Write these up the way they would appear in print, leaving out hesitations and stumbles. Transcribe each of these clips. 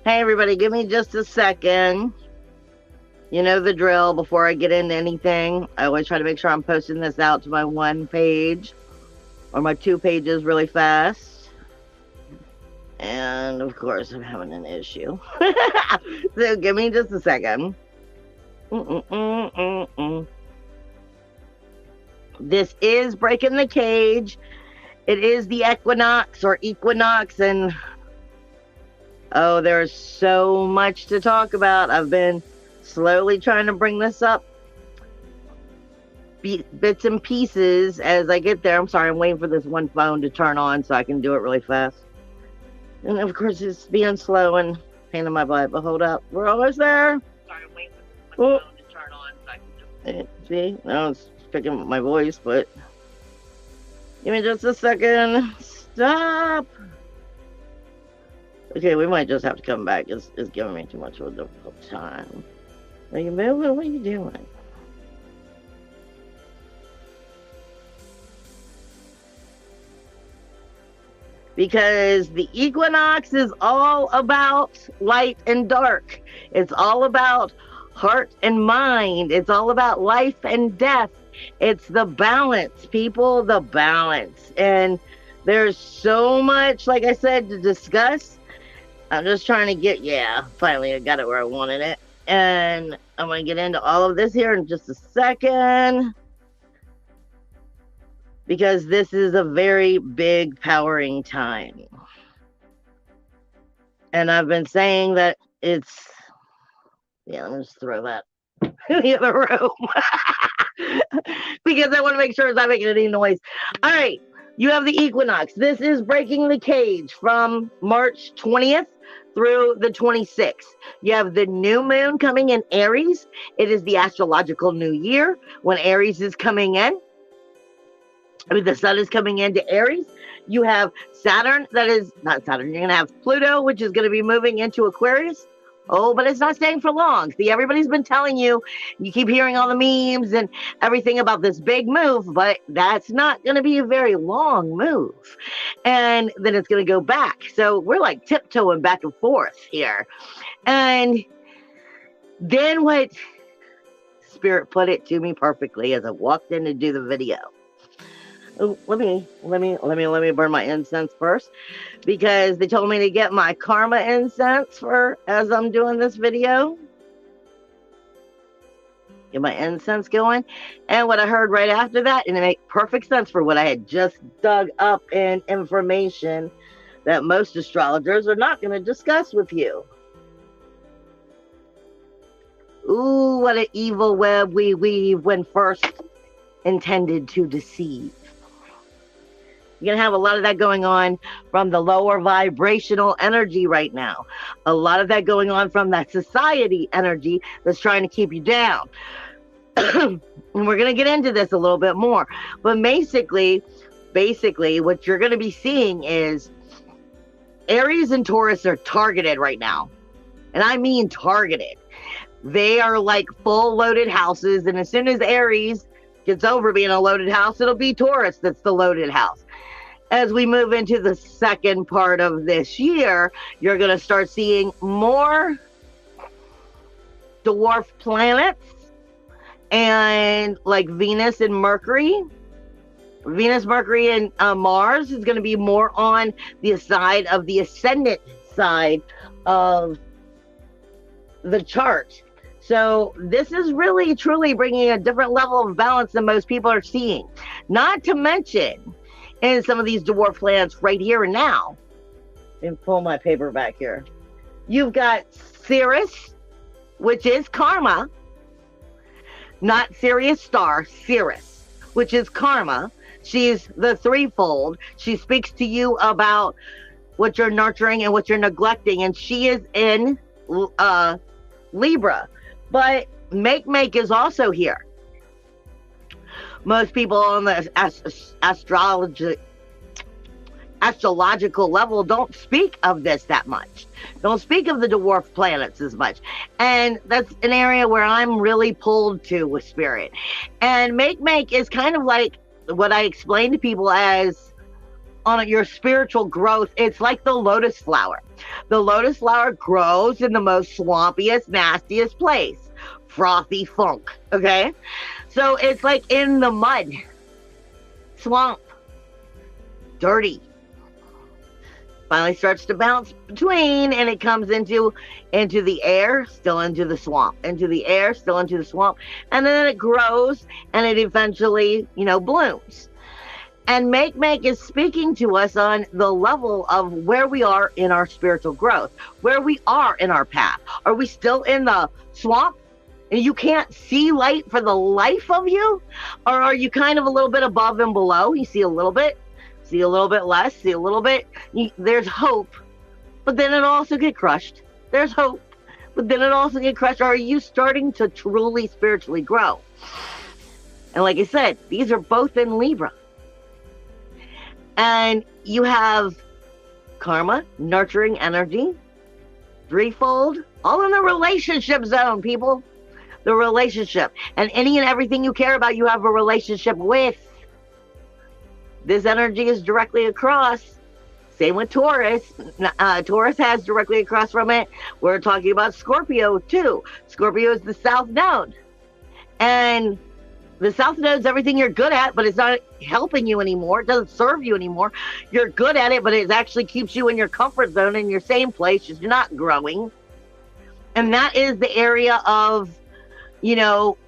Hey, everybody, give me just a second. You know the drill. Before I get into anything, I always try to make sure I'm posting this out to my one page or my 2 pages really fast. And of course, I'm having an issue. So give me just a second. This is Breaking the Cage. It is the Equinox or Equinox, and oh, there's so much to talk about. I've been slowly trying to bring this up, bits and pieces as I get there. I'm sorry, I'm waiting for this one phone to turn on so I can do it really fast. And of course, it's being slow and pain in my butt, but hold up. We're almost there. Sorry, I'm waiting for this one phone to turn on so I can do it. See? Now it's picking up my voice, but give me just a second. Stop. Okay, we might just have to come back. It's giving me too much of a difficult time. Are you moving? What are you doing? Because the equinox is all about light and dark. It's all about heart and mind. It's all about life and death. It's the balance, people, the balance. And there's so much, like I said, to discuss. I'm just trying to get, finally I got it where I wanted it. And I'm going to get into all of this here in just a second, because this is a very big powering time. And I've been saying that it's, let me just throw that in the other room because I want to make sure it's not making any noise. All right, you have the equinox. This is Breaking the Cage from March 20th through the 26th. You have the new moon coming in Aries. It is the astrological new year when Aries is coming in. The sun is coming into Aries. You have Saturn, that is not Saturn. You're going to have Pluto, which is going to be moving into Aquarius. Oh, but it's not staying for long. See, everybody's been telling you, you keep hearing all the memes and everything about this big move, but that's not going to be a very long move. And then it's going to go back. So we're like tiptoeing back and forth here. And then what Spirit put it to me perfectly as I walked in to do the video. Oh, let me burn my incense first, because they told me to get my karma incense for as I'm doing this video. Get my incense going. And what I heard right after that, and it made perfect sense for what I had just dug up in information that most astrologers are not going to discuss with you. Ooh, what an evil web we weave when first intended to deceive. You're going to have a lot of that going on from the lower vibrational energy right now. A lot of that going on from that society energy that's trying to keep you down. And we're going to get into this a little bit more. But basically, what you're going to be seeing is Aries and Taurus are targeted right now. And I mean targeted. They are like full loaded houses. And as soon as Aries gets over being a loaded house, it'll be Taurus that's the loaded house. As we move into the second part of this year, you're going to start seeing more dwarf planets and like Venus, Mercury, and Mars is going to be more on the side of the ascendant side of the chart. So this is really, truly bringing a different level of balance than most people are seeing. Not to mention, in some of these dwarf planets right here and now, and pull my paper back here, you've got Sirius, which is karma, not Sirius Star, Sirius, which is karma. She's the threefold. She speaks to you about what you're nurturing and what you're neglecting, and she is in Libra. But Make is also here. Most people on the astrological level don't speak of this that much. Don't speak of the dwarf planets as much. And that's an area where I'm really pulled to with Spirit. And Make is kind of like what I explain to people as on your spiritual growth, it's like the lotus flower. The lotus flower grows in the most swampiest, nastiest place. Frothy funk, okay? So it's like in the mud, swamp, dirty. Finally starts to bounce between, and it comes into the air, still into the swamp, into the air, still into the swamp, and then it grows, and it eventually, blooms. And Make is speaking to us on the level of where we are in our spiritual growth, where we are in our path. Are we still in the swamp and you can't see light for the life of you? Or are you kind of a little bit above and below? You see a little bit, see a little bit less, see a little bit. There's hope, but then it also get crushed. There's hope, but then it also get crushed. Or are you starting to truly spiritually grow? And like I said, these are both in Libra. And you have karma, nurturing energy, threefold, all in the relationship zone, people. The relationship. And any and everything you care about, you have a relationship with. This energy is directly across. Same with Taurus. Taurus has directly across from it. We're talking about Scorpio, too. Scorpio is the South Node. And the South Node is everything you're good at, but it's not helping you anymore. It doesn't serve you anymore. You're good at it, but it actually keeps you in your comfort zone, in your same place. You're not growing. And that is the area of,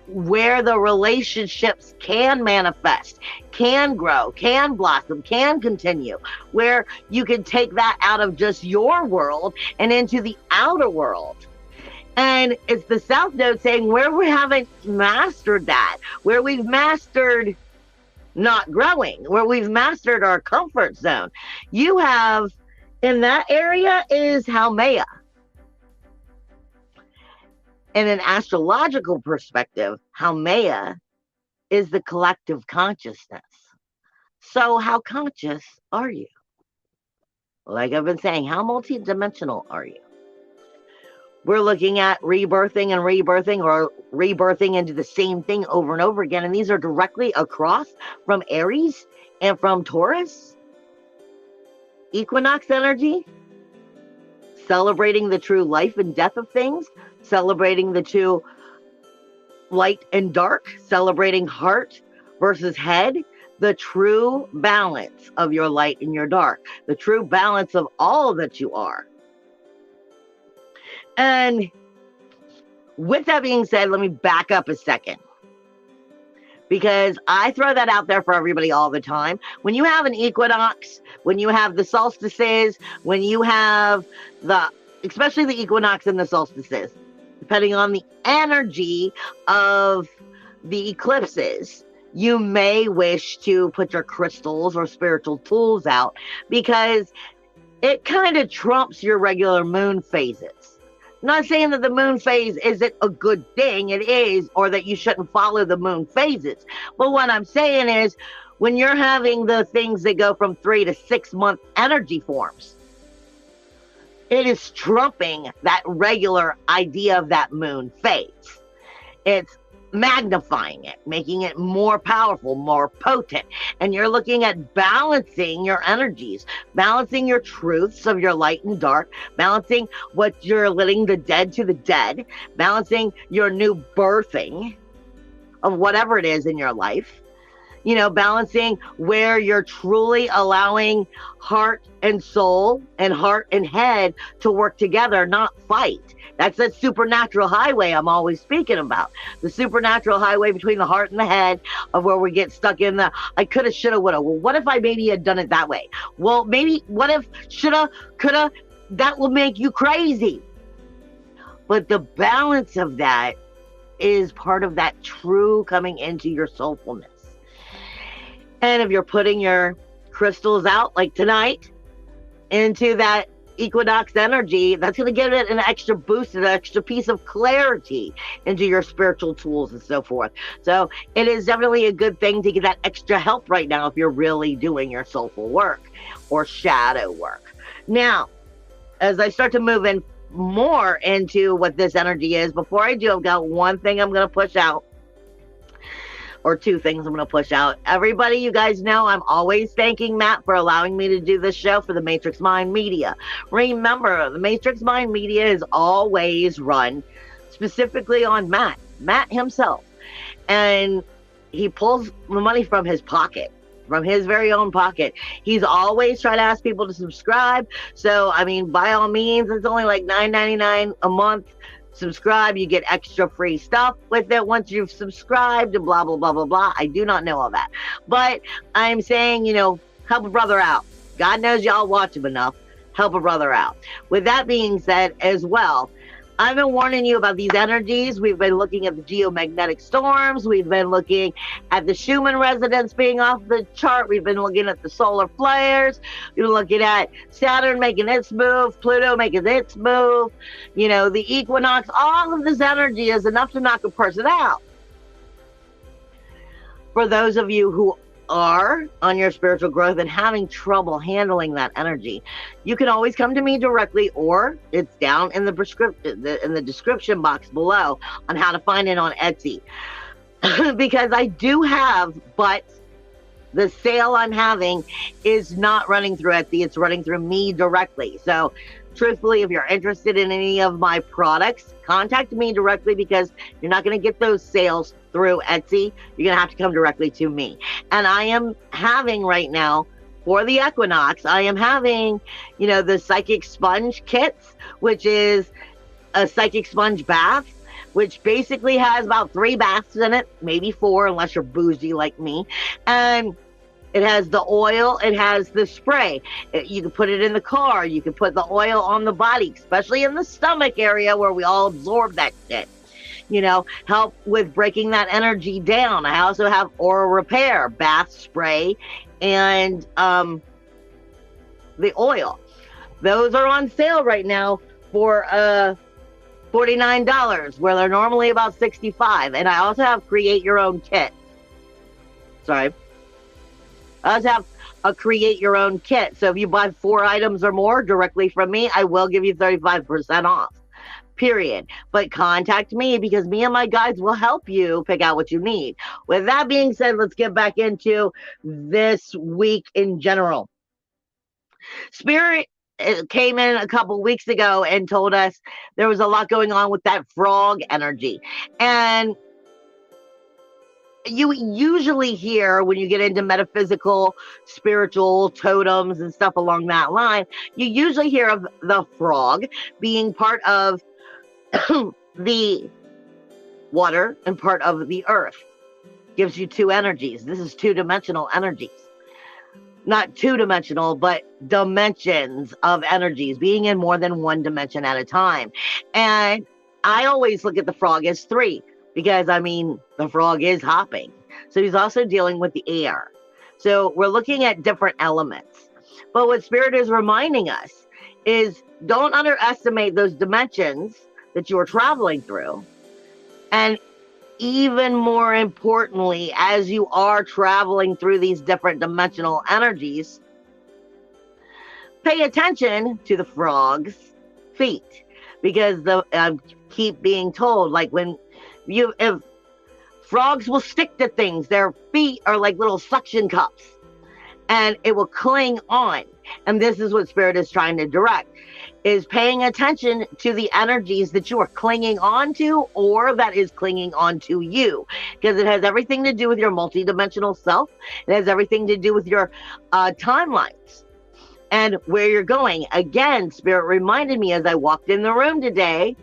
where the relationships can manifest, can grow, can blossom, can continue, where you can take that out of just your world and into the outer world. And it's the South Node saying where we haven't mastered that, where we've mastered not growing, where we've mastered our comfort zone. You have, in that area, is Haumea. In an astrological perspective, Haumea is the collective consciousness. So how conscious are you? Like I've been saying, how multidimensional are you? We're looking at rebirthing and rebirthing, or rebirthing into the same thing over and over again. And these are directly across from Aries and from Taurus. Equinox energy, celebrating the true life and death of things, celebrating the true light and dark, celebrating heart versus head, the true balance of your light and your dark, the true balance of all that you are. And with that being said, let me back up a second, because I throw that out there for everybody all the time. When you have an equinox, when you have the solstices, when you have especially the equinox and the solstices, depending on the energy of the eclipses, you may wish to put your crystals or spiritual tools out, because it kind of trumps your regular moon phases. I'm not saying that the moon phase isn't a good thing, it is, or that you shouldn't follow the moon phases. But what I'm saying is, when you're having the things that go from 3 to 6 month energy forms, it is trumping that regular idea of that moon phase. It's magnifying it, making it more powerful, more potent. And you're looking at balancing your energies, balancing your truths of your light and dark, balancing what you're letting the dead to the dead, balancing your new birthing of whatever it is in your life, balancing where you're truly allowing heart and soul and heart and head to work together, not fight. That's that supernatural highway I'm always speaking about. The supernatural highway between the heart and the head, of where we get stuck in the I coulda, shoulda, woulda. Well, what if I maybe had done it that way? Well, maybe, what if, shoulda, coulda, that will make you crazy. But the balance of that is part of that true coming into your soulfulness. And if you're putting your crystals out, like tonight, into that equinox energy, that's going to give it an extra boost, an extra piece of clarity into your spiritual tools and so forth. So it is definitely a good thing to get that extra help right now if you're really doing your soulful work or shadow work. Now, as I start to move in more into what this energy is, before I do, I've got one thing I'm going to push out. or two things I'm going to push out. Everybody, you guys know I'm always thanking Matt for allowing me to do this show for the Matrix Mind Media. Remember, the Matrix Mind Media is always run specifically on Matt himself. And he pulls the money from his pocket, from his very own pocket. He's always trying to ask people to subscribe. So, I mean, by all means, it's only like $9.99 a month. Subscribe, you get extra free stuff with it once you've subscribed and blah, blah, blah, blah, blah. I do not know all that. But I'm saying, help a brother out. God knows y'all watch him enough. Help a brother out. With that being said as well, I've been warning you about these energies. We've been looking at the geomagnetic storms. We've been looking at the Shaman residents being off the chart. We've been looking at the solar flares. We've been looking at Saturn making its move, Pluto making its move, the Equinox. All of this energy is enough to knock a person out. For those of you who are on your spiritual growth and having trouble handling that energy, you can always come to me directly, or it's down in the description box below on how to find it on Etsy. Because I do have, but the sale I'm having is not running through Etsy, it's running through me directly. So truthfully, if you're interested in any of my products, contact me directly, because you're not going to get those sales through Etsy. You're going to have to come directly to me. And I am having right now, for the Equinox, I am having, the Psychic Sponge kits, which is a Psychic Sponge bath, which basically has about 3 baths in it, maybe 4, unless you're bougie like me. And it has the oil, it has the spray. You can put it in the car, you can put the oil on the body, especially in the stomach area where we all absorb that shit. Help with breaking that energy down. I also have Aura Repair, bath spray, and the oil. Those are on sale right now for $49, where they're normally about $65. And I also have Create Your Own kit. I also have a Create Your Own kit. So if you buy 4 items or more directly from me, I will give you 35% off. Period. But contact me, because me and my guides will help you pick out what you need. With that being said, let's get back into this week in general. Spirit came in a couple weeks ago and told us there was a lot going on with that frog energy. And you usually hear, when you get into metaphysical, spiritual totems and stuff along that line, you usually hear of the frog being part of the water and part of the earth. Gives you 2 energies. This is 2-dimensional energies. Not 2-dimensional, but dimensions of energies, being in more than 1 dimension at a time. And I always look at the frog as 3, because, the frog is hopping. So he's also dealing with the air. So we're looking at different elements. But what Spirit is reminding us is, don't underestimate those dimensions that you are traveling through. And even more importantly, as you are traveling through these different dimensional energies, pay attention to the frog's feet. Because I keep being told, like, if frogs will stick to things, their feet are like little suction cups, and it will cling on. And this is what Spirit is trying to direct, is paying attention to the energies that you are clinging on to, or that is clinging on to you, because it has everything to do with your multidimensional self. It has everything to do with your timelines and where you're going. Again, Spirit reminded me as I walked in the room today,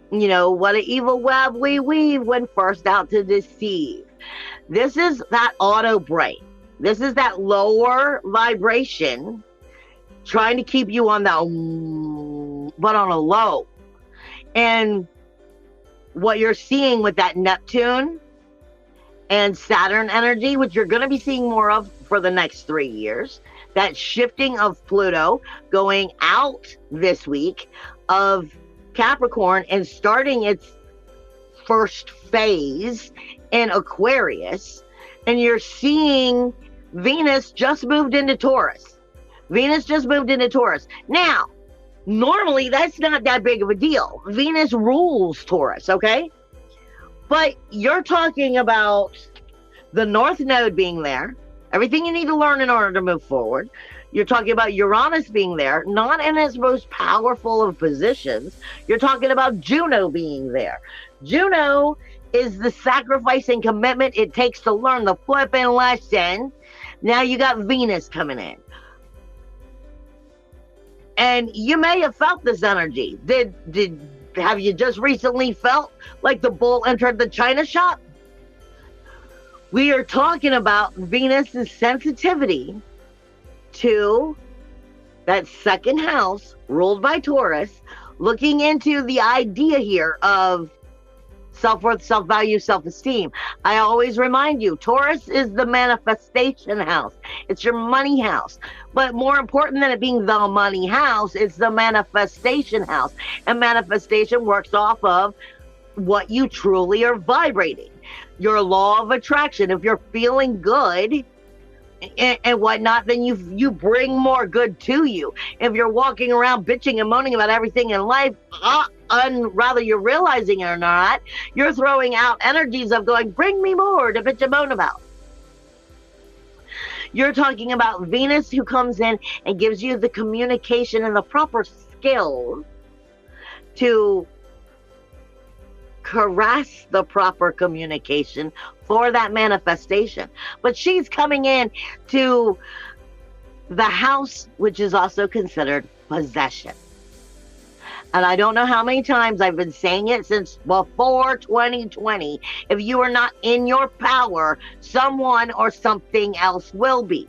what an evil web we weave when first out to deceive. This is that auto brain. This is that lower vibration trying to keep you on that, but on a low. And what you're seeing with that Neptune and Saturn energy, which you're going to be seeing more of for the next 3 years, that shifting of Pluto going out this week of Capricorn and starting its first phase in Aquarius, and you're seeing Venus just moved into Taurus. Now, normally that's not that big of a deal. Venus rules Taurus, okay? But you're talking about the North Node being there, everything you need to learn in order to move forward. You're talking about Uranus being there, not in its most powerful of positions. You're talking about Juno being there. Juno is the sacrifice and commitment it takes to learn the flipping lesson. Now you got Venus coming in. And you may have felt this energy. Have you just recently felt like the bull entered the china shop? We are talking about Venus's sensitivity to that second house ruled by Taurus, looking into the idea here of self-worth, self-value, self-esteem. I always remind you, Taurus is the manifestation house. It's your money house. But more important than it being the money house, it's the manifestation house. And manifestation works off of what you truly are vibrating. Your law of attraction. If you're feeling good and whatnot, then you bring more good to you. If you're walking around bitching and moaning about everything in life, rather you're realizing it or not, you're throwing out energies of going, bring me more to bitch and moan about. You're talking about Venus, who comes in and gives you the communication and the proper skills to caress the proper communication for that manifestation. But she's coming in to the house, which is also considered possession. And I don't know how many times I've been saying it since before 2020. If you are not in your power, someone or something else will be.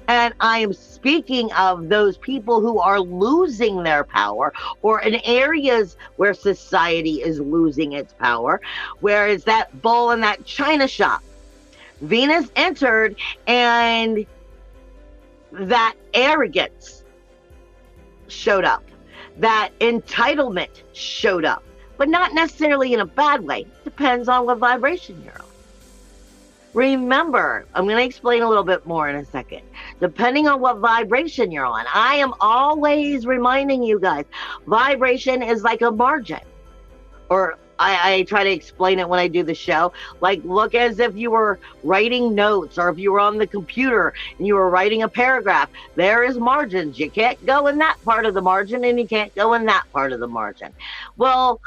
And I am speaking of those people who are losing their power, or in areas where society is losing its power, where it's that bull in that china shop. Venus entered, and that arrogance showed up. That entitlement showed up. But not necessarily in a bad way. Depends on what vibration you're on. Remember, I'm going to explain a little bit more in a second. Depending on what vibration you're on, I am always reminding you guys, vibration is like a margin. Or I try to explain it when I do the show. Like, look as if you were writing notes, or if you were on the computer and you were writing a paragraph. There is margins. You can't go in that part of the margin, and you can't go in that part of the margin. Well,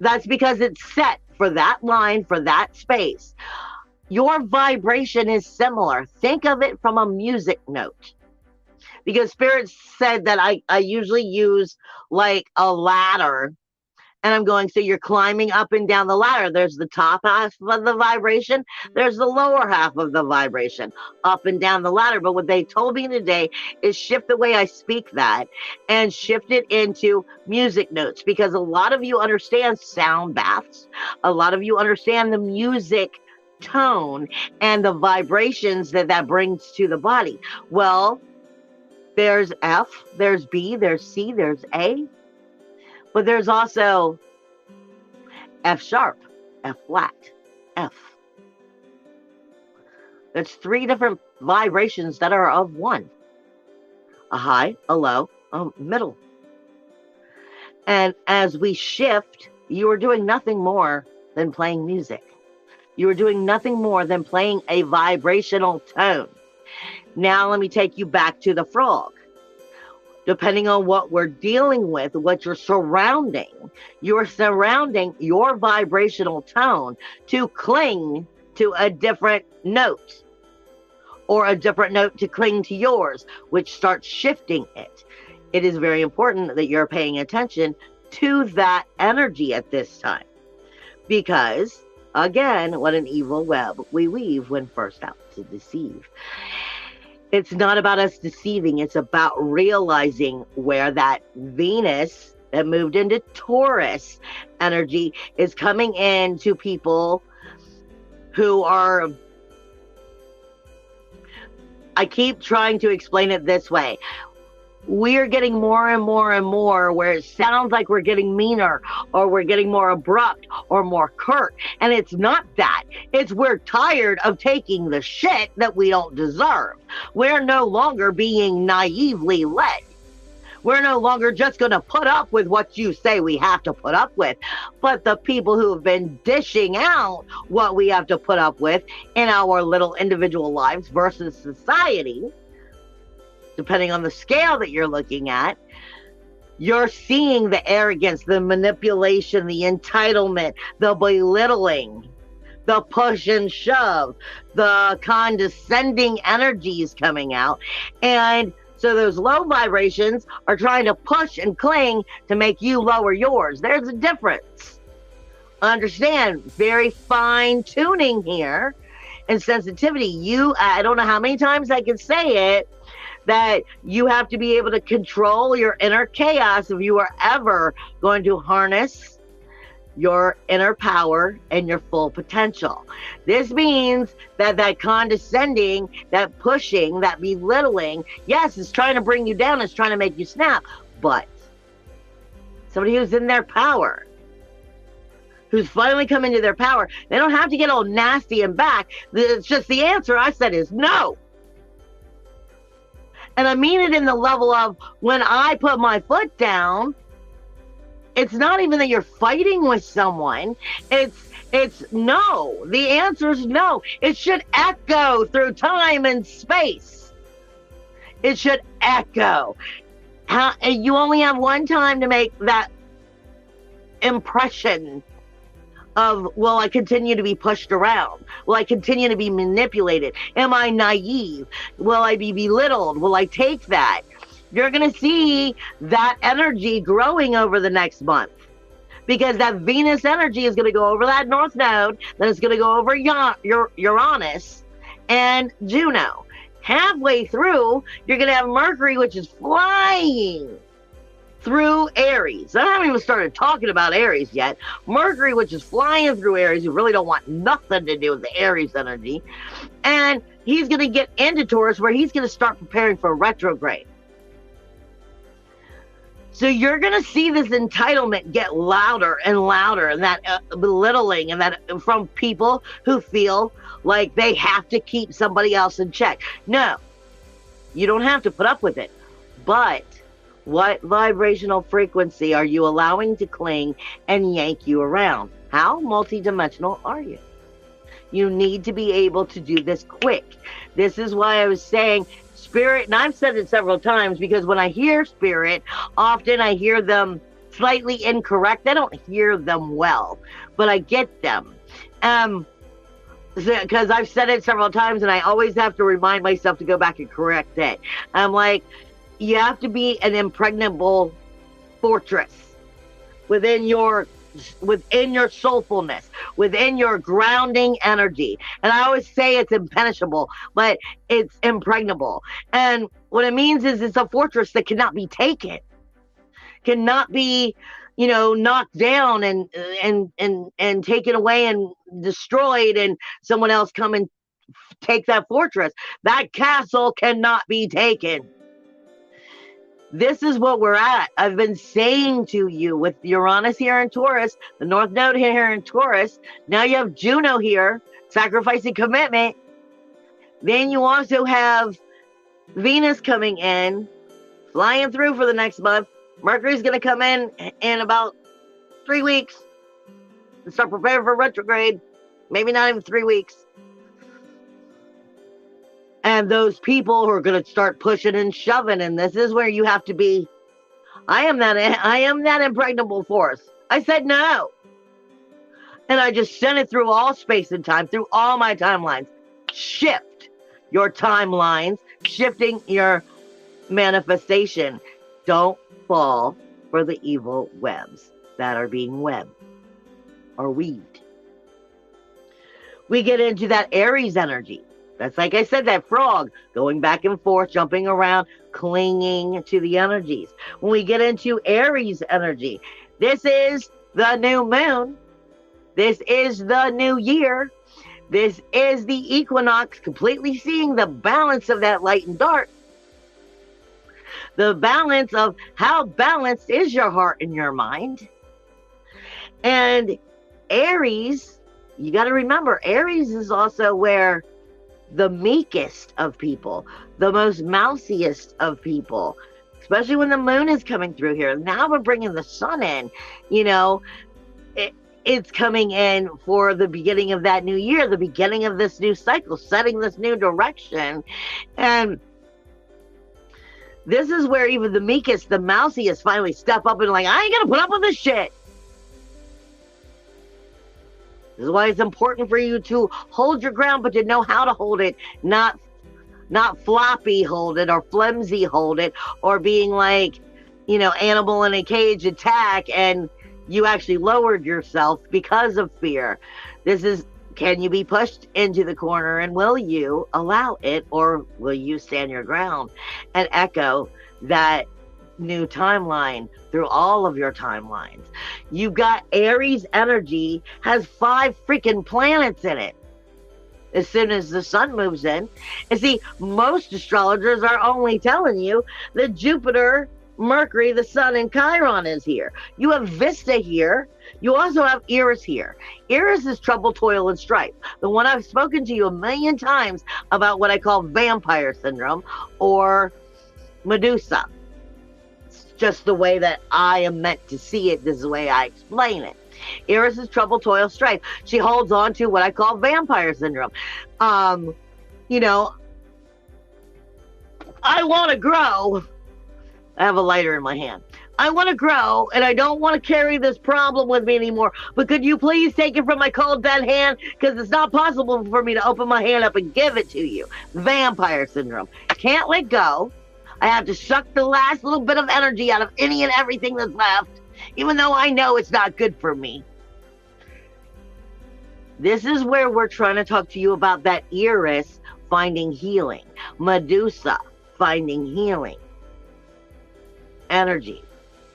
that's because it's set for that line, for that space. Your vibration is similar. Think of it from a music note. Because Spirit said that I usually use like a ladder. And I'm going, so you're climbing up and down the ladder. There's the top half of the vibration. There's the lower half of the vibration, up and down the ladder. But what they told me today is shift the way I speak that and shift it into music notes. Because a lot of you understand sound baths. A lot of you understand the music tone and the vibrations that brings to the body. Well, there's F, there's B, there's C, there's A, but there's also F sharp, F flat, F. There's 3 different vibrations that are of one: a high, a low, a middle. And as we shift, you are doing nothing more than playing music. You are doing nothing more than playing a vibrational tone. Now let me take you back to the frog. Depending on what we're dealing with, what you're surrounding your vibrational tone to cling to a different note, or a different note to cling to yours, which starts shifting it. It is very important that you're paying attention to that energy at this time, because again, what an evil web we weave when first out to deceive. It's not about us deceiving. It's about realizing where that Venus that moved into Taurus energy is coming in to people who are, I keep trying to explain it this way. We're getting more and more and more where it sounds like we're getting meaner, or we're getting more abrupt or more curt. And it's not that. It's we're tired of taking the shit that we don't deserve. We're no longer being naively led. We're no longer just going to put up with what you say we have to put up with, but the people who have been dishing out what we have to put up with in our little individual lives versus society, depending on the scale that you're looking at, you're seeing the arrogance, the manipulation, the entitlement, the belittling, the push and shove, the condescending energies coming out. And so those low vibrations are trying to push and cling to make you lower yours. There's a difference. Understand, very fine tuning here and sensitivity. I don't know how many times I can say it, that you have to be able to control your inner chaos if you are ever going to harness your inner power and your full potential. This means that that condescending, that pushing, that belittling, yes, it's trying to bring you down, it's trying to make you snap, but somebody who's in their power, who's finally come into their power, they don't have to get all nasty and back. It's just the answer I said is no. And I mean it in the level of when I put my foot down, it's not even that you're fighting with someone. It's no. The answer is no. It should echo through time and space. It should echo. You only have one time to make that impression of, will I continue to be pushed around? Will I continue to be manipulated? Am I naive? Will I be belittled? Will I take that? You're going to see that energy growing over the next month, because that Venus energy is going to go over that North Node, then it's going to go over Uranus and Juno. Halfway through, you're going to have Mercury, which is flying through Aries. I haven't even started talking about Aries yet. Mercury, which is flying through Aries, you really don't want nothing to do with the Aries energy. And he's going to get into Taurus, where he's going to start preparing for retrograde. So you're going to see this entitlement get louder and louder, and that belittling, and that from people who feel like they have to keep somebody else in check. No, you don't have to put up with it. But what vibrational frequency are you allowing to cling and yank you around? How multidimensional are you? You need to be able to do this quick. This is why I was saying Spirit, and I've said it several times, because when I hear Spirit, often I hear them slightly incorrect. I don't hear them well, but I get them. Because I've said it several times, and I always have to remind myself to go back and correct it. I'm like, you have to be an impregnable fortress within your soulfulness, within your grounding energy. And I always say it's impenetrable, but it's impregnable. And what it means is it's a fortress that cannot be taken, cannot be, knocked down and taken away and destroyed, and someone else come and take that fortress. That castle cannot be taken. This is what we're at. I've been saying to you, with Uranus here in Taurus, the North Node here in Taurus, now you have Juno here, sacrificing commitment. Then you also have Venus coming in, flying through for the next month. Mercury's going to come in about 3 weeks and start preparing for retrograde. Maybe not even 3 weeks. And those people who are going to start pushing and shoving, and this is where you have to be. I am that impregnable force. I said no. And I just sent it through all space and time, through all my timelines. Shift your timelines, shifting your manifestation. Don't fall for the evil webs that are being webbed or weaved. We get into that Aries energy. That's, like I said, that frog going back and forth, jumping around, clinging to the energies. When we get into Aries energy, this is the new moon. This is the new year. This is the equinox, completely seeing the balance of that light and dark. The balance of how balanced is your heart and your mind. And Aries, you got to remember, Aries is also where the meekest of people, the most mousiest of people, especially when the moon is coming through here. Now we're bringing the sun in, you know, it's coming in for the beginning of that new year, the beginning of this new cycle, setting this new direction. And this is where even the meekest, the mousiest finally step up and like, I ain't gonna put up with this shit. This is why it's important for you to hold your ground, but to know how to hold it, not floppy hold it or flimsy hold it, or being like, you know, animal in a cage attack and you actually lowered yourself because of fear. This is, can you be pushed into the corner and will you allow it, or will you stand your ground and echo that new timeline through all of your timelines? You've got Aries energy, has 5 freaking planets in it. As soon as the sun moves in, and see, most astrologers are only telling you that Jupiter, Mercury, the sun, and Chiron is here. You have Vista here. You also have Eris here. Eris is trouble, toil, and strife. The one I've spoken to you a million times about, what I call vampire syndrome or Medusa. It's just the way that I am meant to see it. This is the way I explain it. Eris is trouble, toil, strife. She holds on to what I call vampire syndrome. You know, I want to grow. I have a lighter in my hand. I want to grow, and I don't want to carry this problem with me anymore. But could you please take it from my cold, dead hand? Because it's not possible for me to open my hand up and give it to you. Vampire syndrome. Can't let go. I have to suck the last little bit of energy out of any and everything that's left, even though I know it's not good for me. This is where we're trying to talk to you about that Eris finding healing. Medusa finding healing energy,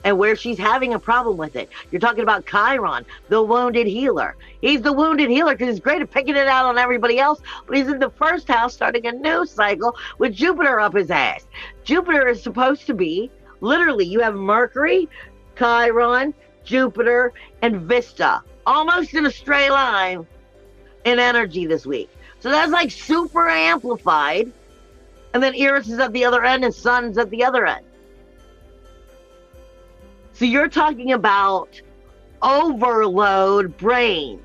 and where she's having a problem with it. You're talking about Chiron, the wounded healer. He's the wounded healer because he's great at picking it out on everybody else, but he's in the first house starting a new cycle with Jupiter up his ass. Jupiter is supposed to be, literally, you have Mercury, Chiron, Jupiter, and Vista, almost in a straight line in energy this week. So that's like super amplified. And then Eris is at the other end and Sun's at the other end. So you're talking about overload brain.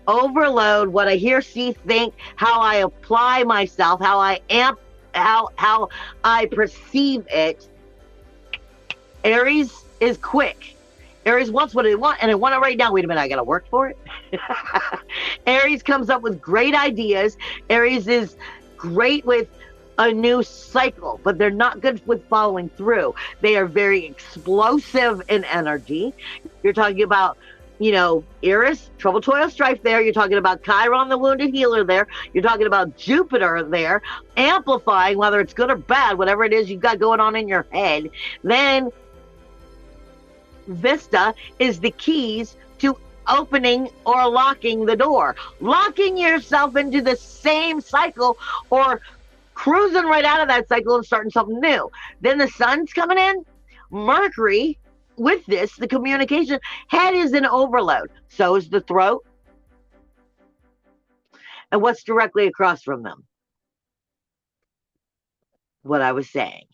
Overload what I hear, see, think, how I apply myself, how I how I perceive it. Aries is quick. Aries wants what they want, and they want it right now. Wait a minute, I gotta work for it. Aries comes up with great ideas. Aries is great with a new cycle, but they're not good with following through. They are very explosive in energy. You're talking about, you know, Eris, trouble, toil, strife there. You're talking about Chiron, the wounded healer there. You're talking about Jupiter there, amplifying, whether it's good or bad, whatever it is you've got going on in your head. Then Vista is the keys to opening or locking the door. Locking yourself into the same cycle, or cruising right out of that cycle and starting something new. Then the sun's coming in. Mercury, with this, the communication, head is in overload. So is the throat. And what's directly across from them? What I was saying.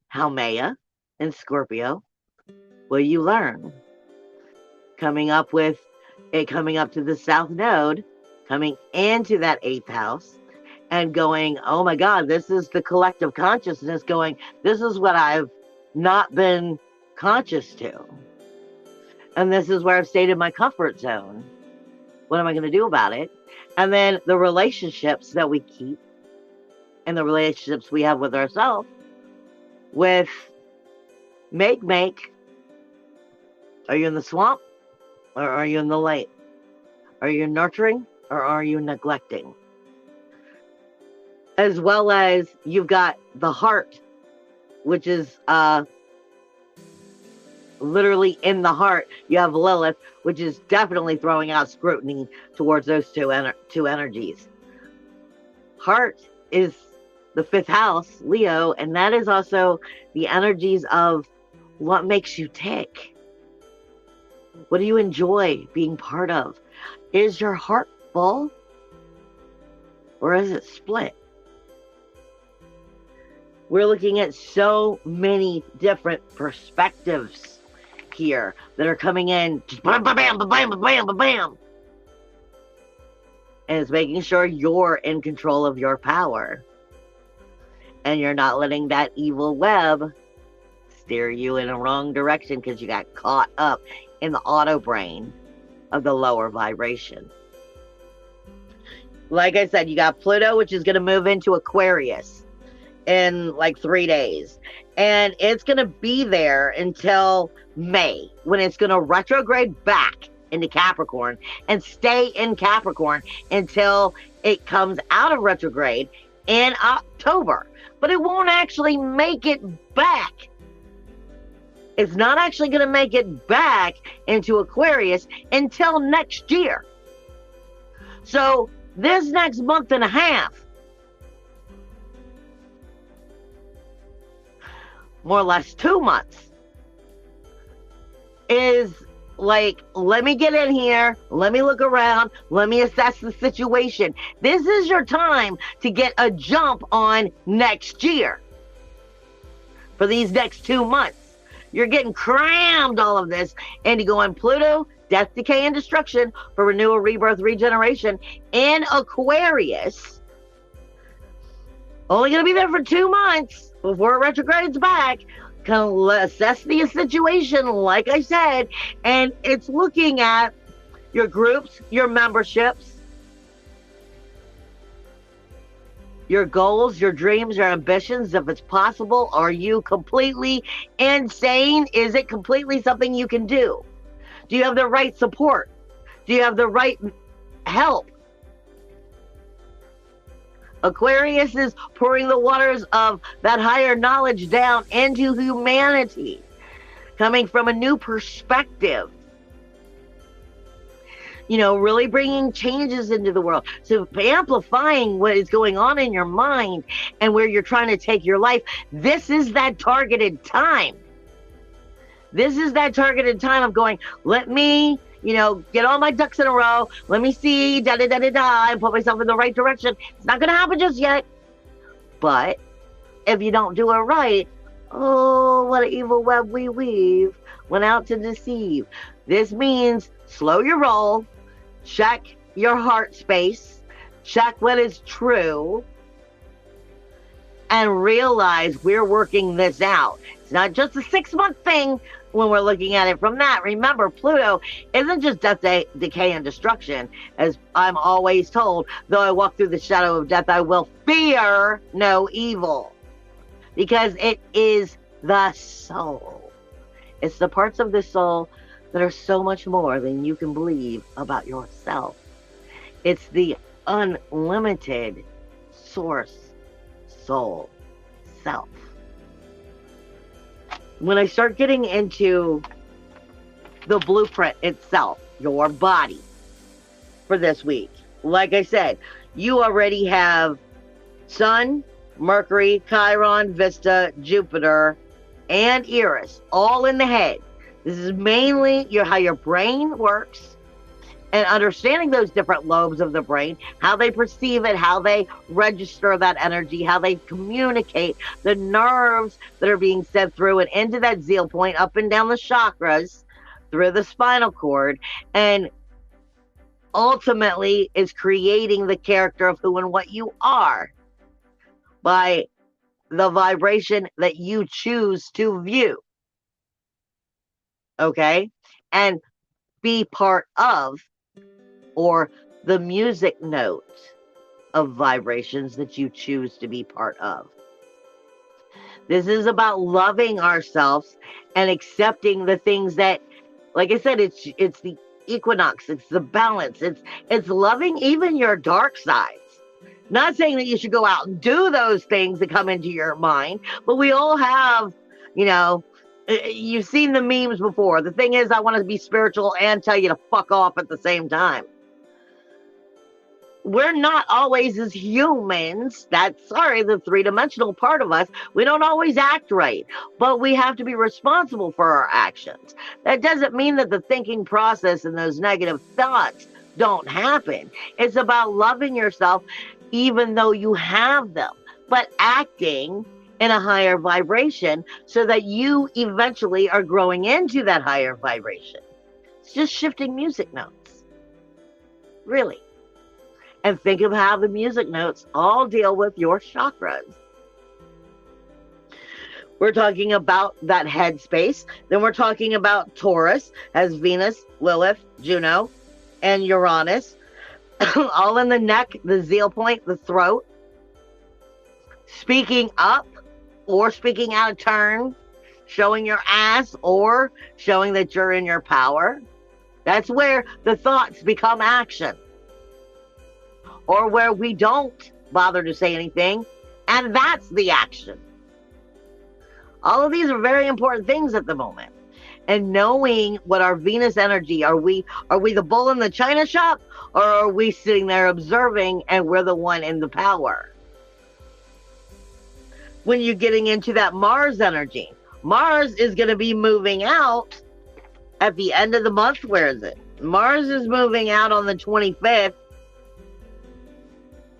How Maya and Scorpio will you learn? Coming up with it, coming up to the South Node, coming into that 8th house, and going, oh my God, this is the collective consciousness going, this is what I've not been conscious to. And this is where I've stayed in my comfort zone. What am I going to do about it? And then the relationships that we keep and the relationships we have with ourselves, with make. Are you in the swamp or are you in the light? Are you nurturing or are you neglecting? As well as you've got the heart, which is literally in the heart. You have Lilith, which is definitely throwing out scrutiny towards those two energies. Heart is the 5th house, Leo, and that is also the energies of what makes you tick. What do you enjoy being part of? Is your heart full or is it split? We're looking at so many different perspectives here that are coming in. Just bam, bam, bam, bam, bam, bam, bam. And it's making sure you're in control of your power. And you're not letting that evil web steer you in a wrong direction because you got caught up in the auto brain of the lower vibration. Like I said, you got Pluto, which is going to move into Aquarius in like 3 days. And it's going to be there until May, when it's going to retrograde back into Capricorn and stay in Capricorn until it comes out of retrograde in October. But it won't actually make it back. It's not actually going to make it back into Aquarius until next year. So this next month and a half, more or less 2 months, is like, let me get in here, let me look around, let me assess the situation. This is your time to get a jump on next year. For these next 2 months, you're getting crammed all of this into going Pluto, death, decay, and destruction for renewal, rebirth, regeneration in Aquarius. Only going to be there for 2 months before it retrogrades back. Can assess the situation, like I said, and it's looking at your groups, your memberships, your goals, your dreams, your ambitions. If it's possible, are you completely insane? Is it completely something you can do? Do you have the right support? Do you have the right help? Aquarius is pouring the waters of that higher knowledge down into humanity, coming from a new perspective. You know, really bringing changes into the world. So amplifying what is going on in your mind and where you're trying to take your life. This is that targeted time. This is that targeted time of going, let me, you know, get all my ducks in a row. Let me see, da-da-da-da-da, and put myself in the right direction. It's not going to happen just yet. But if you don't do it right, oh, what an evil web we weave, went out to deceive. This means slow your roll, check your heart space, check what is true, and realize we're working this out. It's not just a 6-month thing when we're looking at it from that. Remember, Pluto isn't just death, decay, and destruction, as I'm always told. Though I walk through the shadow of death, I will fear no evil. Because it is the soul. It's the parts of the soul that are so much more than you can believe about yourself. It's the unlimited source, soul, self. When I start getting into the blueprint itself, your body, for this week, like I said, you already have Sun, Mercury, Chiron, Vesta, Jupiter, and Eris, all in the head. This is mainly how your brain works, and understanding those different lobes of the brain, how they perceive it, how they register that energy, how they communicate, the nerves that are being sent through and into that zeal point, up and down the chakras, through the spinal cord, and ultimately is creating the character of who and what you are by the vibration that you choose to view. Okay? And be part of, or the music note of vibrations that you choose to be part of. This is about loving ourselves and accepting the things that, like I said, it's the equinox, it's the balance, it's loving even your dark sides. Not saying that you should go out and do those things that come into your mind, but we all have, you know, you've seen the memes before. The thing is, I want to be spiritual and tell you to fuck off at the same time. We're not always, as humans, the three-dimensional part of us, we don't always act right, but we have to be responsible for our actions. That doesn't mean that the thinking process and those negative thoughts don't happen. It's about loving yourself even though you have them, but acting in a higher vibration so that you eventually are growing into that higher vibration. It's just shifting music notes. Really. And think of how the music notes all deal with your chakras. We're talking about that head space. Then we're talking about Taurus as Venus, Lilith, Juno, and Uranus. All in the neck, the zeal point, the throat. Speaking up or speaking out of turn. Showing your ass or showing that you're in your power. That's where the thoughts become action. Or where we don't bother to say anything, and that's the action. All of these are very important things at the moment. And knowing what our Venus energy, are we the bull in the china shop, or are we sitting there observing and we're the one in the power? When you're getting into that Mars energy, Mars is going to be moving out at the end of the month. Where is it? Mars is moving out on the 25th.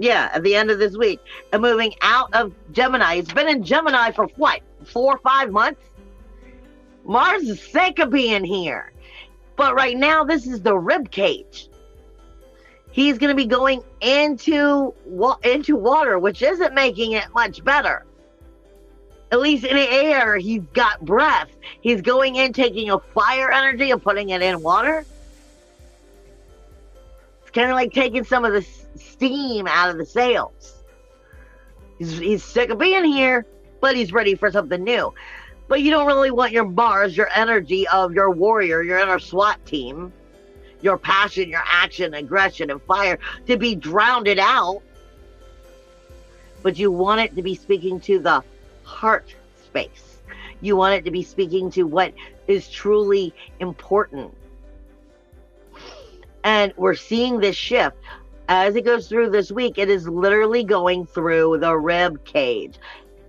Yeah, at the end of this week. And moving out of Gemini. It's been in Gemini for what? 4 or 5 months? Mars is sick of being here. But right now, this is the rib cage. He's going to be going into water, which isn't making it much better. At least in the air, he's got breath. He's going in, taking a fire energy and putting it in water. It's kind of like taking some of the steam out of the sails. He's sick of being here, but he's ready for something new. But you don't really want your Mars, your energy of your warrior, your inner SWAT team, your passion, your action, aggression, and fire to be drowned out. But you want it to be speaking to the heart space. You want it to be speaking to what is truly important. And we're seeing this shift. As it goes through this week, it is literally going through the rib cage,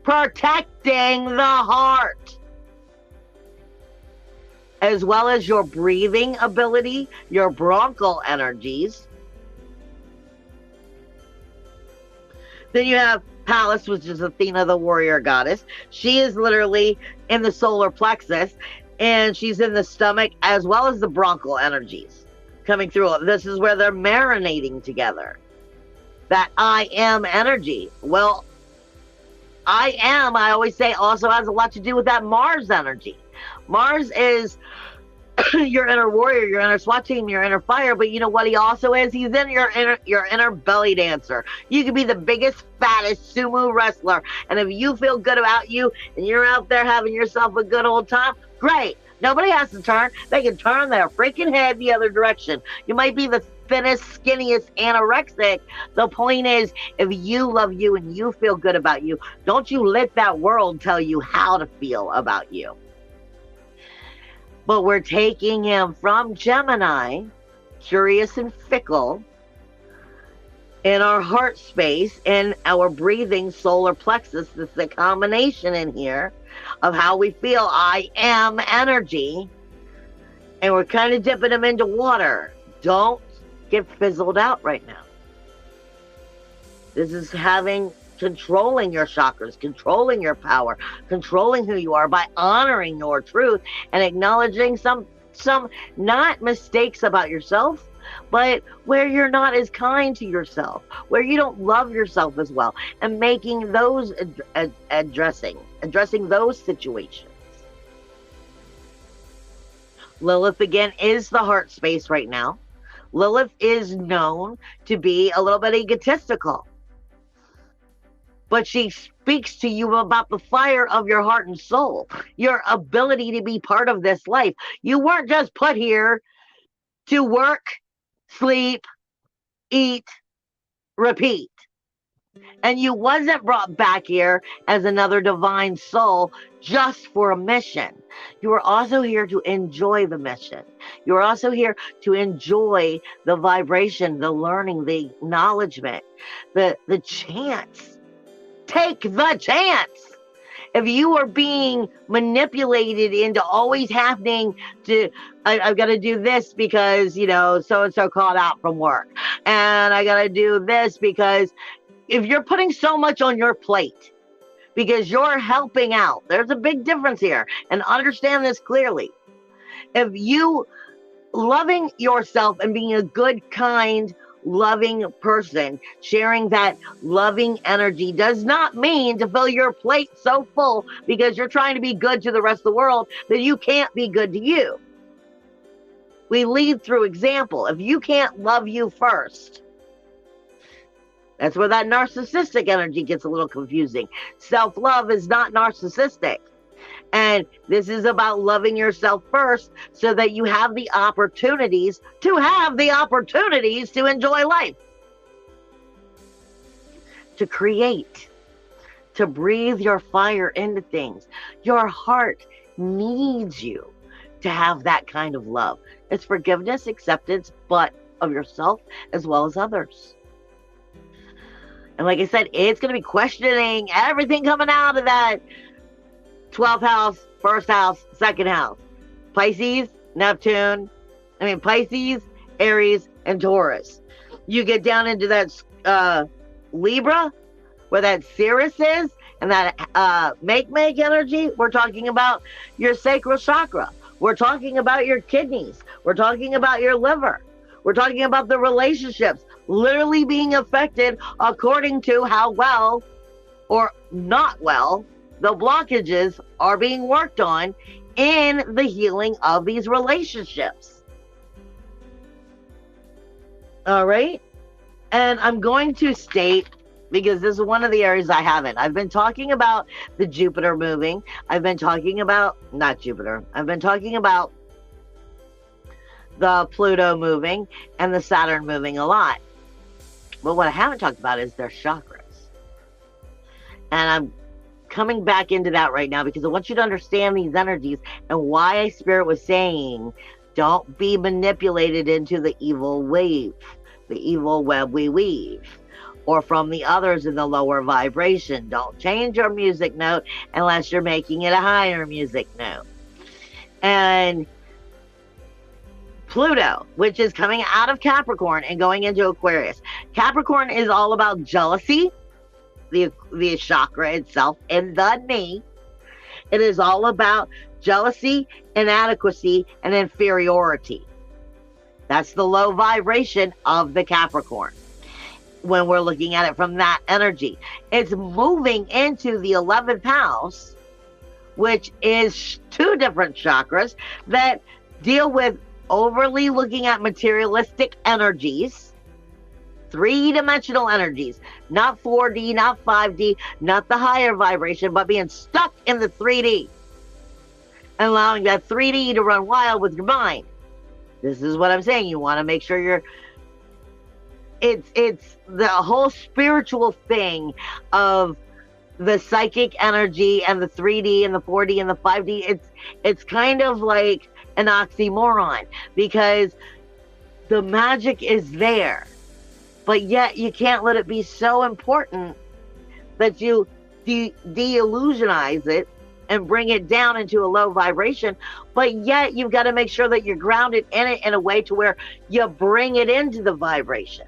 protecting the heart, as well as your breathing ability, your bronchial energies. Then you have Pallas, which is Athena, the warrior goddess. She is literally in the solar plexus, and she's in the stomach, as well as the bronchial energies coming through. This is where they're marinating together. That I am energy. Well, I always say, also has a lot to do with that Mars energy. Mars is your inner warrior, your inner SWAT team, your inner fire. But you know what he also is? He's in your inner belly dancer. You can be the biggest, fattest sumo wrestler, and if you feel good about you and you're out there having yourself a good old time, great. Nobody has to turn. They can turn their freaking head the other direction. You might be the thinnest, skinniest, anorexic. The point is, if you love you and you feel good about you, don't you let that world tell you how to feel about you. But we're taking him from Gemini, curious and fickle, in our heart space, in our breathing solar plexus. This is a combination in here of how we feel. I am energy. And we're kind of dipping him into water. Don't get fizzled out right now. This is controlling your chakras, controlling your power, controlling who you are by honoring your truth and acknowledging some not mistakes about yourself, but where you're not as kind to yourself, where you don't love yourself as well, and making those addressing those situations. Lilith again is the heart space right now. Lilith is known to be a little bit egotistical, but she speaks to you about the fire of your heart and soul, your ability to be part of this life. You weren't just put here to work, sleep, eat, repeat. And you wasn't brought back here as another divine soul just for a mission. You were also here to enjoy the mission. You were also here to enjoy the vibration, the learning, the acknowledgement, the chance. Take the chance. If you are being manipulated into always having to, I've got to do this because, so-and-so called out from work. And I got to do this because if you're putting so much on your plate, because you're helping out. There's a big difference here, and understand this clearly. If you loving yourself and being a good, kind, loving person, sharing that loving energy does not mean to fill your plate so full because you're trying to be good to the rest of the world that you can't be good to you. We lead through example. If you can't love you first, that's where that narcissistic energy gets a little confusing. Self-love is not narcissistic. And this is about loving yourself first so that you have the opportunities to enjoy life, to create, to breathe your fire into things. Your heart needs you to have that kind of love. It's forgiveness, acceptance, but of yourself as well as others. And like I said, it's going to be questioning everything coming out of that 12th house, first house, second house. Pisces, Neptune, Pisces, Aries, and Taurus. You get down into that Libra, where that Sirius is, and that make energy. We're talking about your sacral chakra. We're talking about your kidneys. We're talking about your liver. We're talking about the relationships literally being affected according to how well or not well the blockages are being worked on in the healing of these relationships. All right. And I'm going to state, because this is one of the areas I haven't. I've been talking about the Jupiter moving. I've been talking about, not Jupiter, I've been talking about the Pluto moving and the Saturn moving a lot. But what I haven't talked about is their chakras. And I'm coming back into that right now because I want you to understand these energies and why Spirit was saying, don't be manipulated into the evil wave, the evil web we weave, or from the others in the lower vibration. Don't change your music note unless you're making it a higher music note. And Pluto, which is coming out of Capricorn and going into Aquarius. Capricorn is all about jealousy, the chakra itself, in the knee. It is all about jealousy, inadequacy, and inferiority. That's the low vibration of the Capricorn when we're looking at it from that energy. It's moving into the 11th house, which is two different chakras that deal with overly looking at materialistic energies, three-dimensional energies, not 4D, not 5D, not the higher vibration, but being stuck in the 3D and allowing that 3D to run wild with your mind. This is what I'm saying. You want to make sure you're, it's the whole spiritual thing of the psychic energy and the 3D and the 4D and the 5D. It's kind of like an oxymoron because the magic is there, but yet you can't let it be so important that you de-illusionize it and bring it down into a low vibration, but yet you've got to make sure that you're grounded in it in a way to where you bring it into the vibration.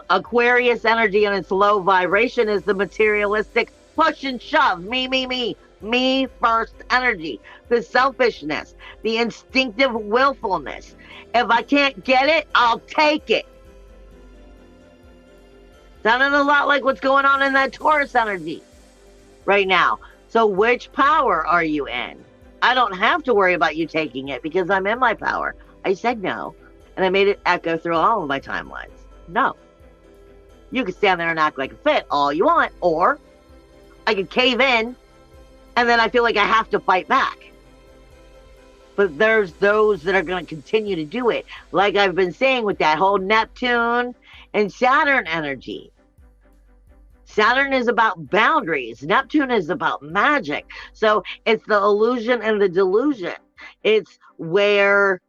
Aquarius energy and its low vibration is the materialistic push and shove, me first energy, the selfishness, the instinctive willfulness. If I can't get it, I'll take it. Sounding a lot like what's going on in that Taurus energy right now. So which power are you in? I don't have to worry about you taking it because I'm in my power. I said no, and I made it echo through all of my timelines. No. You can stand there and act like a fit all you want, or I could cave in and then I feel like I have to fight back. But there's those that are going to continue to do it. Like I've been saying with that whole Neptune and Saturn energy. Saturn is about boundaries. Neptune is about magic. So it's the illusion and the delusion. It's where,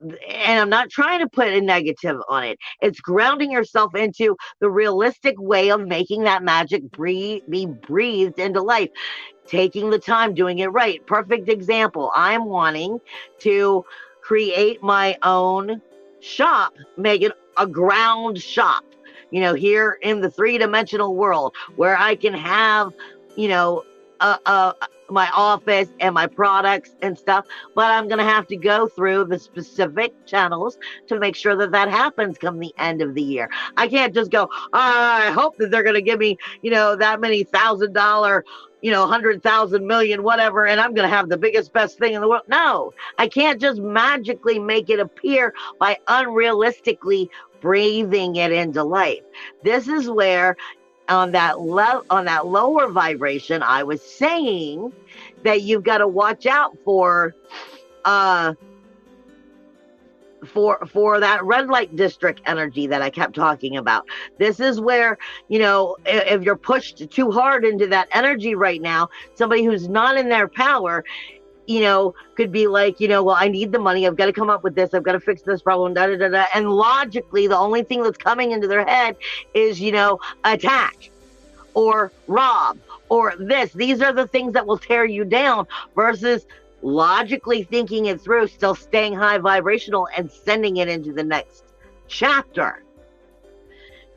and I'm not trying to put a negative on it, it's grounding yourself into the realistic way of making that magic be breathed into life. Taking the time, doing it right. Perfect example. I'm wanting to create my own shop, make it a ground shop, here in the three-dimensional world where I can have, my office and my products and stuff, but I'm going to have to go through the specific channels to make sure that that happens come the end of the year. I can't just go, I hope that they're going to give me, that many $1,000, 100,000 million, whatever, and I'm going to have the biggest, best thing in the world. No, I can't just magically make it appear by unrealistically breathing it into life. This is where on that lower vibration, I was saying that you've got to watch out for that red light district energy that I kept talking about. This is where, if you're pushed too hard into that energy right now, somebody who's not in their power, could be like, well, I need the money. I've got to come up with this. I've got to fix this problem, da, da, da, da. And logically, the only thing that's coming into their head is, attack or rob or this. These are the things that will tear you down versus logically thinking it through, still staying high vibrational and sending it into the next chapter.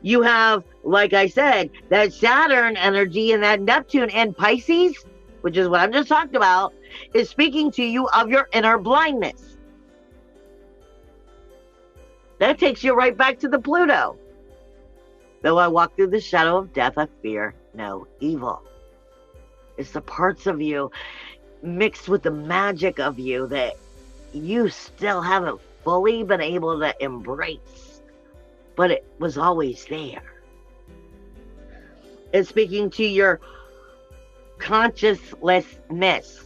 You have, like I said, that Saturn energy and that Neptune and Pisces, which is what I'm just talking about, is speaking to you of your inner blindness. That takes you right back to the Pluto. Though I walk through the shadow of death, I fear no evil. It's the parts of you mixed with the magic of you that you still haven't fully been able to embrace, but it was always there. It's speaking to your consciencelessness,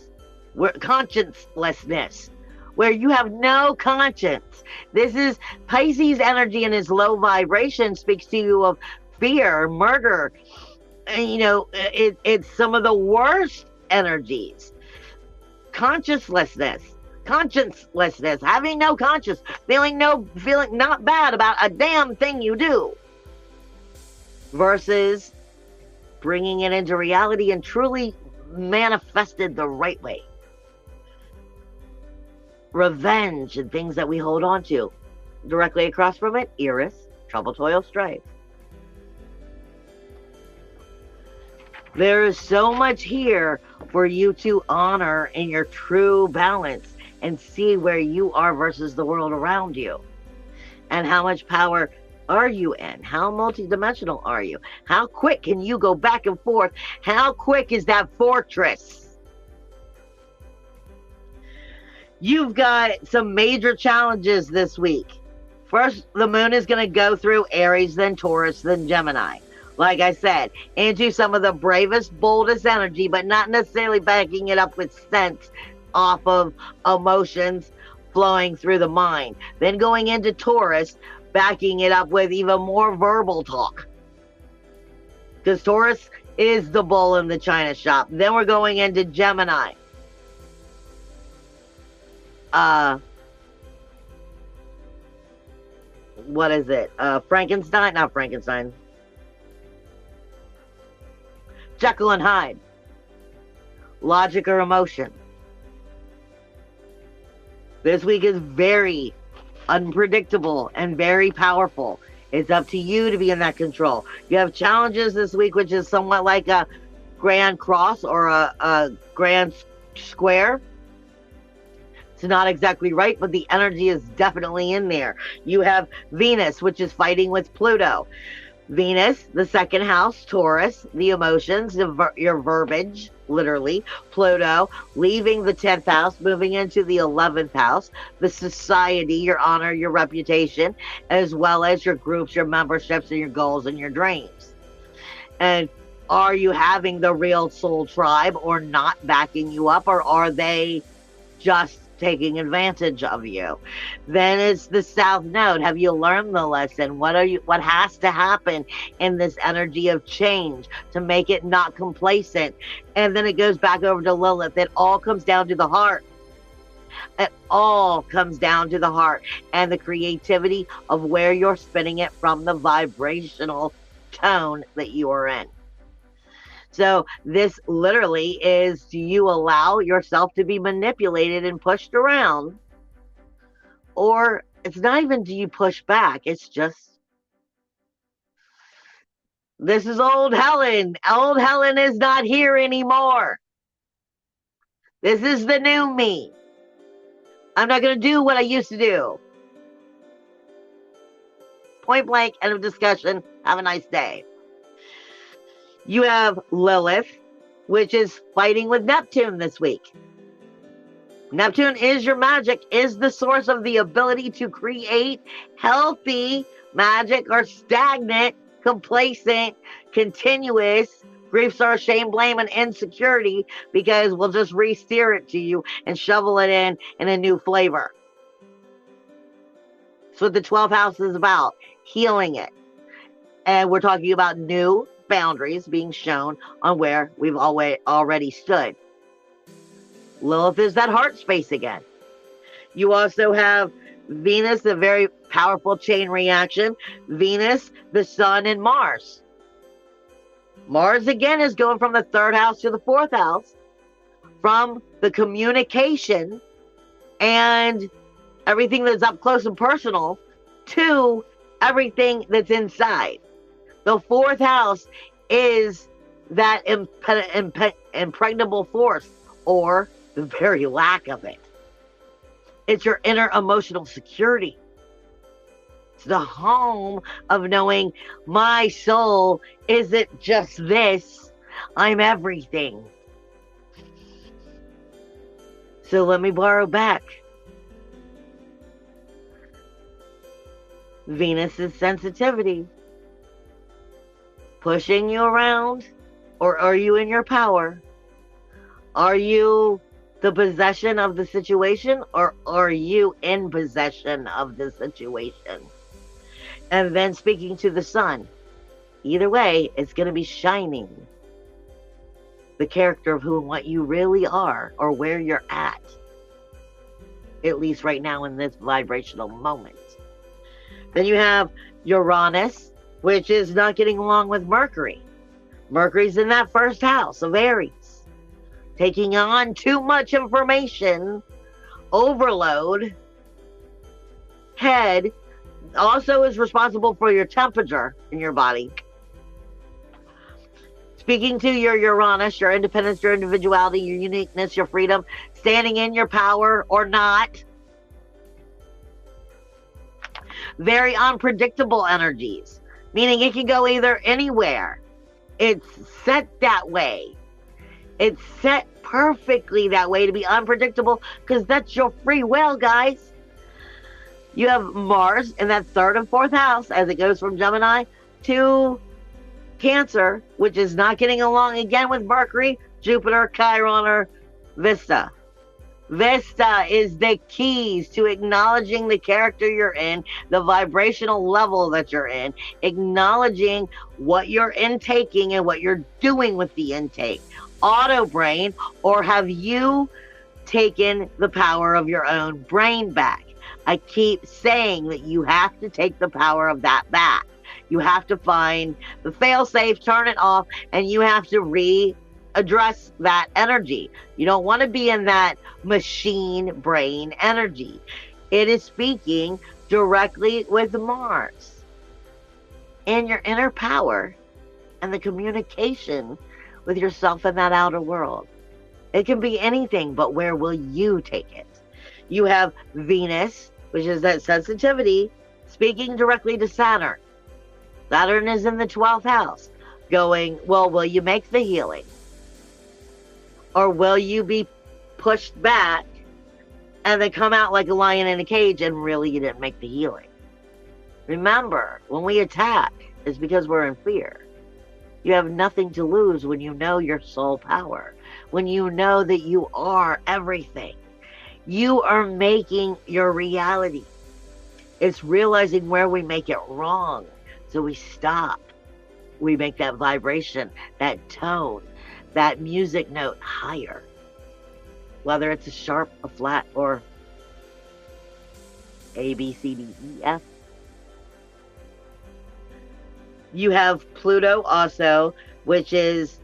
where you have no conscience. This is Pisces energy, and his low vibration speaks to you of fear, murder. And, it's some of the worst energies. Consciencelessness, having no conscience, feeling not bad about a damn thing you do, versus bringing it into reality and truly manifested the right way. Revenge and things that we hold on to. Directly across from it, Eris, trouble, toil, strife. There is so much here for you to honor in your true balance and see where you are versus the world around you. And how much power are you in? How multidimensional are you? How quick can you go back and forth? How quick is that fortress? You've got some major challenges this week. First, the moon is going to go through Aries, then Taurus, then Gemini. Like I said, into some of the bravest, boldest energy, but not necessarily backing it up with sense off of emotions flowing through the mind. Then going into Taurus, backing it up with even more verbal talk. Because Taurus is the bull in the china shop. Then we're going into Gemini. What is it? Frankenstein? Not Frankenstein. Jekyll and Hyde. Logic or emotion. This week is very unpredictable and very powerful. It's up to you to be in that control. You have challenges this week, which is somewhat like a grand cross or a grand square. It's not exactly right, but the energy is definitely in there. You have Venus, which is fighting with Pluto. Venus, the second house, Taurus, the emotions, your verbiage, literally. Pluto, leaving the 10th house, moving into the 11th house, the society, your honor, your reputation, as well as your groups, your memberships, and your goals and your dreams. And are you having the real soul tribe or not backing you up, or are they just taking advantage of you? Then it's the South Node. Have you learned the lesson? What has to happen in this energy of change to make it not complacent? And then it goes back over to Lilith. It all comes down to the heart. It all comes down to the heart and the creativity of where you're spinning it from, the vibrational tone that you are in. So this literally is, do you allow yourself to be manipulated and pushed around? Or it's not even do you push back, it's just This is old Helen. Old Helen is not here anymore. This is the new me. I'm not going to do what I used to do. Point blank, end of discussion. Have a nice day. You have Lilith, which is fighting with Neptune this week. Neptune is your magic, is the source of the ability to create healthy magic or stagnant, complacent, continuous grief, sorrow, shame, blame, and insecurity, because we'll just re-steer it to you and shovel it in a new flavor. That's what the 12th house is about, healing it. And we're talking about new boundaries being shown on where we've already stood. Lilith is that heart space again. You also have Venus, a very powerful chain reaction. Venus, the Sun, and Mars. Mars again is going from the 3rd house to the 4th house, from the communication and everything that's up close and personal to everything that's inside. The 4th house is that impregnable force, or the very lack of it. It's your inner emotional security. It's the home of knowing my soul isn't just this, I'm everything. So let me borrow back. Venus's sensitivity. Pushing you around, or are you in your power? Are you the possession of the situation, or are you in possession of the situation? And then speaking to the Sun. Either way, it's going to be shining the character of who and what you really are, or where you're at least right now in this vibrational moment. Then you have Uranus, which is not getting along with Mercury. Mercury's in that 1st house of Aries, taking on too much information, overload, head, also is responsible for your temperature in your body. Speaking to your Uranus, your independence, your individuality, your uniqueness, your freedom, standing in your power or not. Very unpredictable energies, meaning it can go either anywhere. It's set that way. It's set perfectly that way to be unpredictable, because that's your free will, guys. You have Mars in that 3rd and 4th house as it goes from Gemini to Cancer, which is not getting along again with Mercury, Jupiter, Chiron, or Vesta. Vesta is the keys to acknowledging the character you're in, the vibrational level that you're in, acknowledging what you're intaking and what you're doing with the intake. Auto brain, or have you taken the power of your own brain back? I keep saying that you have to take the power of that back. You have to find the fail-safe, turn it off, and you have to readdress that energy. You don't want to be in that machine brain energy. It is speaking directly with Mars and your inner power and the communication with yourself in that outer world. It can be anything, but where will you take it? You have Venus, which is that sensitivity, speaking directly to Saturn. Saturn is in the 12th house, going, well, will you make the healing? Or will you be pushed back and then come out like a lion in a cage and really you didn't make the healing? Remember, when we attack, it's because we're in fear. You have nothing to lose when you know your soul power, when you know that you are everything. You are making your reality. It's realizing where we make it wrong. So we stop. We make that vibration, that tone, that music note higher. Whether it's a sharp, a flat, or A, B, C, D, E, F. You have Pluto also, which is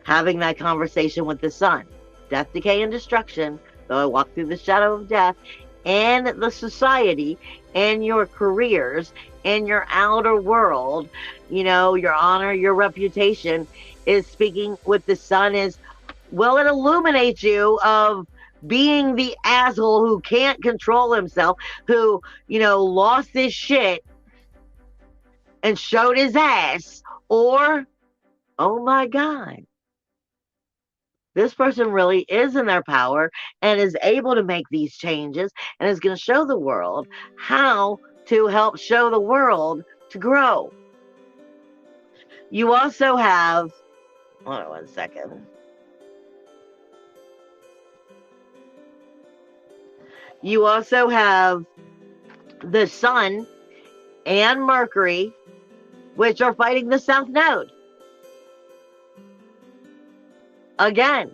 having that conversation with the Sun. Death, decay, and destruction, though I walk through the shadow of death, and the society and your careers and your outer world, you know, your honor, your reputation is speaking with the sun is, will it illuminate you of being the asshole who can't control himself, who, you know, lost his shit and showed his ass, or, oh my God, this person really is in their power and is able to make these changes and is going to show the world how to help show the world to grow. You also have, hold on 1 second. You also have the sun and Mercury, which are fighting the South Node. Again,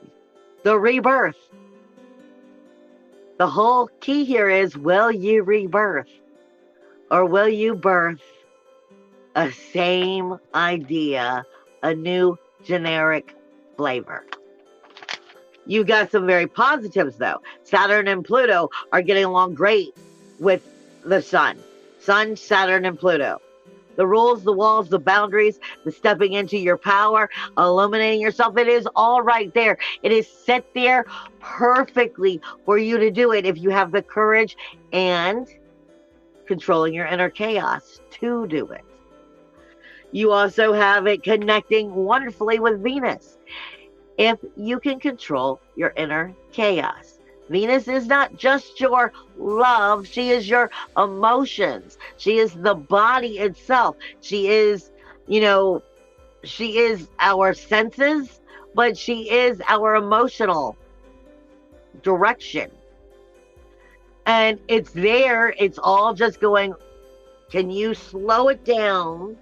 the rebirth. The whole key here is, will you rebirth? Or will you birth a same idea, a new generic flavor? You got some very positives, though. Saturn and Pluto are getting along great with the sun. Sun, Saturn, and Pluto. The rules, the walls, the boundaries, the stepping into your power, illuminating yourself. It is all right there. It is set there perfectly for you to do it if you have the courage and controlling your inner chaos to do it. You also have it connecting wonderfully with Venus. If you can control your inner chaos. Venus is not just your love. She is your emotions. She is the body itself. She is, you know, she is our senses, but she is our emotional direction. And it's there. It's all just going, can you slow it down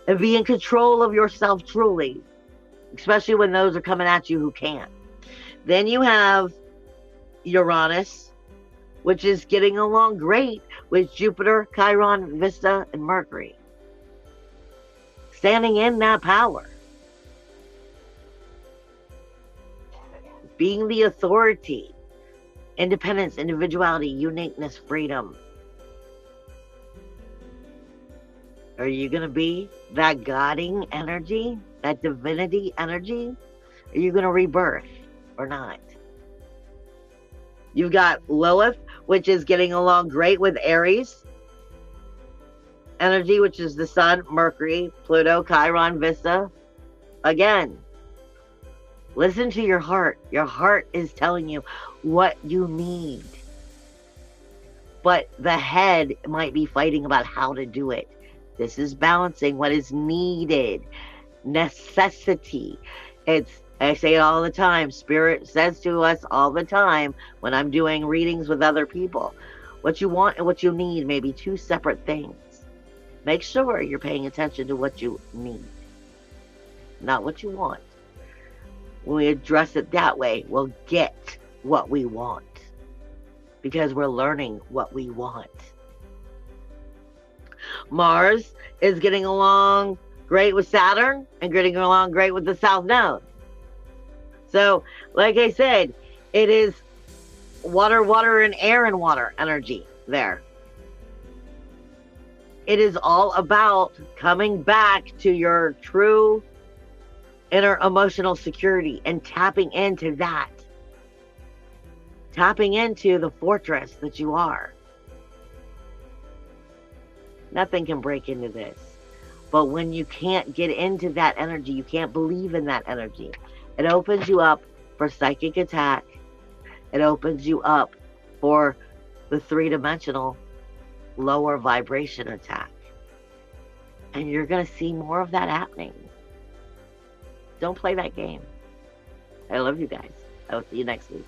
and be in control of yourself truly? Especially when those are coming at you who can't. Then you have Uranus, which is getting along great with Jupiter, Chiron, Vesta, and Mercury. Standing in that power. Being the authority. Independence, individuality, uniqueness, freedom. Are you going to be that guiding energy? That divinity energy? Are you going to rebirth or not? You've got Lilith, which is getting along great with Aries energy, which is the sun, Mercury, Pluto, Chiron, Vesta. Again, listen to your heart. Your heart is telling you what you need. But the head might be fighting about how to do it. This is balancing what is needed. Necessity. I say it all the time. Spirit says to us all the time when I'm doing readings with other people, what you want and what you need may be two separate things. Make sure you're paying attention to what you need, not what you want. When we address it that way, we'll get what we want because we're learning what we want. Mars is getting along great with Saturn and getting along great with the South Node. So, like I said, it is water, water, and air and water energy there. It is all about coming back to your true inner emotional security and tapping into that. Tapping into the fortress that you are. Nothing can break into this. But when you can't get into that energy, you can't believe in that energy. It opens you up for psychic attack. It opens you up for the three-dimensional lower vibration attack. And you're going to see more of that happening. Don't play that game. I love you guys. I will see you next week.